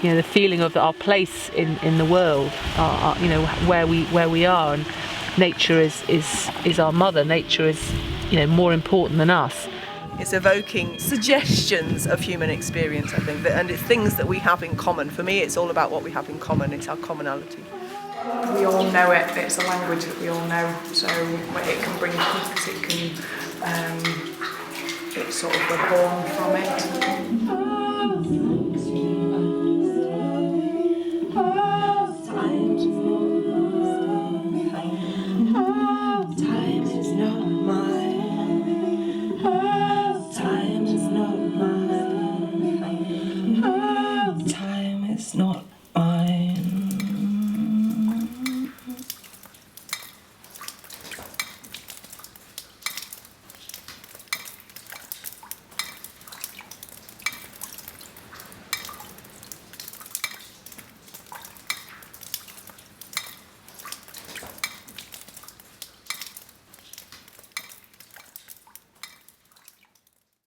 the feeling of our place in the world, where we are, and nature is our mother. Nature is more important than us. It's evoking suggestions of human experience, I think, and it's things that we have in common. For me, it's all about what we have in common. It's our commonality. We all know it. It's a language that we all know, so it can bring peace. It's sort of we're born from it.